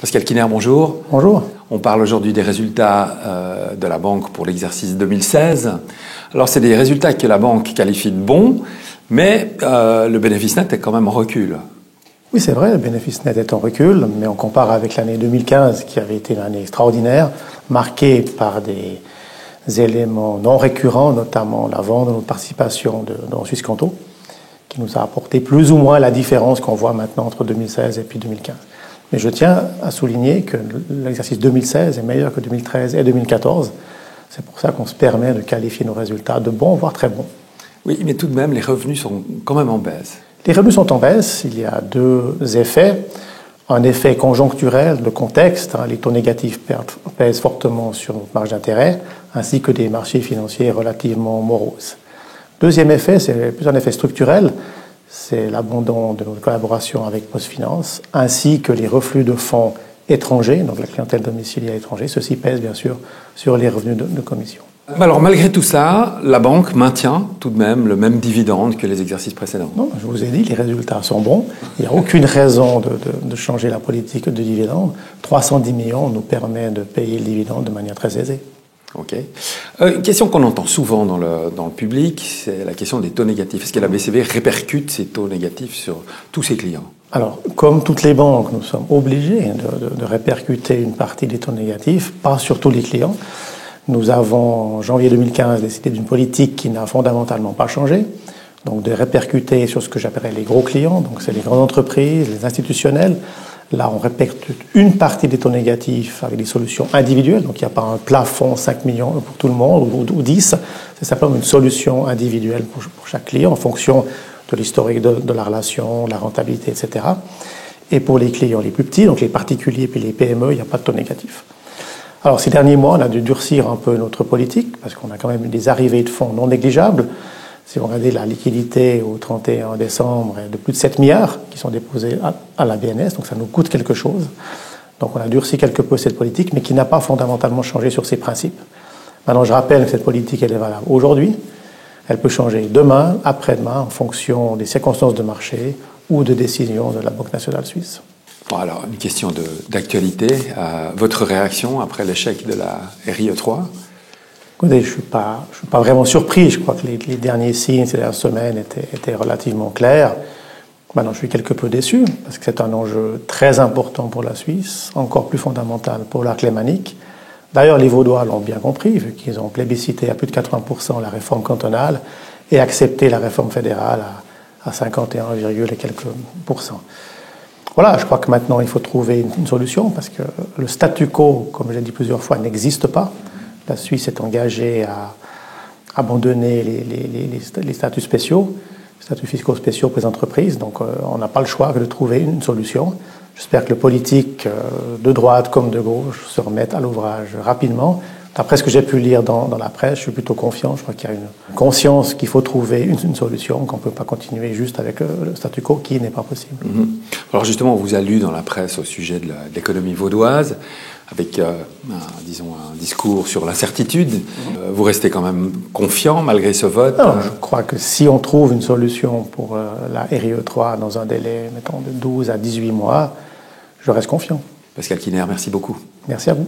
Pascal Kiner, bonjour. Bonjour. On parle aujourd'hui des résultats de la banque pour l'exercice 2016. Alors, c'est des résultats que la banque qualifie de bons, mais le bénéfice net est quand même en recul. Oui, c'est vrai, le bénéfice net est en recul, mais on compare avec l'année 2015, qui avait été une année extraordinaire, marquée par des éléments non récurrents, notamment la vente de notre participation dans Swisscanto, qui nous a apporté plus ou moins la différence qu'on voit maintenant entre 2016 et puis 2015. Mais je tiens à souligner que l'exercice 2016 est meilleur que 2013 et 2014. C'est pour ça qu'on se permet de qualifier nos résultats de bons, voire très bons. Oui, mais tout de même, les revenus sont quand même en baisse. Les revenus sont en baisse. Il y a deux effets. Un effet conjoncturel de contexte. Les taux négatifs pèsent fortement sur notre marge d'intérêt, ainsi que des marchés financiers relativement moroses. Deuxième effet, c'est plus un effet structurel. C'est l'abandon de notre collaboration avec PostFinance, ainsi que les reflux de fonds étrangers, donc la clientèle domiciliée à l'étranger. Ceci pèse bien sûr sur les revenus de commission. Alors malgré tout ça, la banque maintient tout de même le même dividende que les exercices précédents. Non, je vous ai dit, les résultats sont bons. Il n'y a aucune raison de changer la politique de dividende. 310 millions nous permet de payer le dividende de manière très aisée. Ok. Une question qu'on entend souvent dans le public, c'est la question des taux négatifs. Est-ce que la BCV répercute ces taux négatifs sur tous ses clients? Alors, comme toutes les banques, nous sommes obligés de répercuter une partie des taux négatifs, pas sur tous les clients. Nous avons, en janvier 2015, décidé d'une politique qui n'a fondamentalement pas changé, donc de répercuter sur ce que j'appellerais les gros clients, donc c'est les grandes entreprises, les institutionnels. Là, on répercute une partie des taux négatifs avec des solutions individuelles. Donc, il n'y a pas un plafond 5 millions pour tout le monde ou 10. C'est simplement une solution individuelle pour chaque client en fonction de l'historique de la relation, de la rentabilité, etc. Et pour les clients les plus petits, donc les particuliers puis les PME, il n'y a pas de taux négatifs. Alors, ces derniers mois, on a dû durcir un peu notre politique parce qu'on a quand même eu des arrivées de fonds non négligeables. Si vous regardez la liquidité au 31 décembre de plus de 7 milliards qui sont déposés à la BNS, donc ça nous coûte quelque chose. Donc on a durci quelque peu cette politique, mais qui n'a pas fondamentalement changé sur ses principes. Maintenant, je rappelle que cette politique, elle est valable aujourd'hui. Elle peut changer demain, après-demain, en fonction des circonstances de marché ou de décisions de la Banque nationale suisse. Bon, alors, une question d'actualité. Votre réaction après l'échec de la RIE3 ? Écoutez, je ne suis pas vraiment surpris. Je crois que les derniers signes ces dernières semaines étaient relativement clairs. Maintenant, je suis quelque peu déçu parce que c'est un enjeu très important pour la Suisse, encore plus fondamental pour l'arc lémanique. D'ailleurs, les Vaudois l'ont bien compris, vu qu'ils ont plébiscité à plus de 80% la réforme cantonale et accepté la réforme fédérale à 51, et quelques pourcents. Voilà, je crois que maintenant, il faut trouver une solution parce que le statu quo, comme j'ai dit plusieurs fois, n'existe pas. La Suisse est engagée à abandonner les statuts spéciaux, les statuts fiscaux spéciaux pour les entreprises. Donc, on n'a pas le choix que de trouver une solution. J'espère que les politiques de droite comme de gauche se remettent à l'ouvrage rapidement. D'après ce que j'ai pu lire dans la presse, je suis plutôt confiant. Je crois qu'il y a une conscience qu'il faut trouver une solution, qu'on ne peut pas continuer juste avec le statu quo qui n'est pas possible. Alors justement, on vous a lu dans la presse au sujet de l'économie vaudoise, avec, disons, un discours sur l'incertitude. Vous restez quand même confiant malgré ce vote? Non, je crois que si on trouve une solution pour la RIE3 dans un délai, mettons, de 12 à 18 mois, je reste confiant. Pascal Kiner, merci beaucoup. Merci à vous.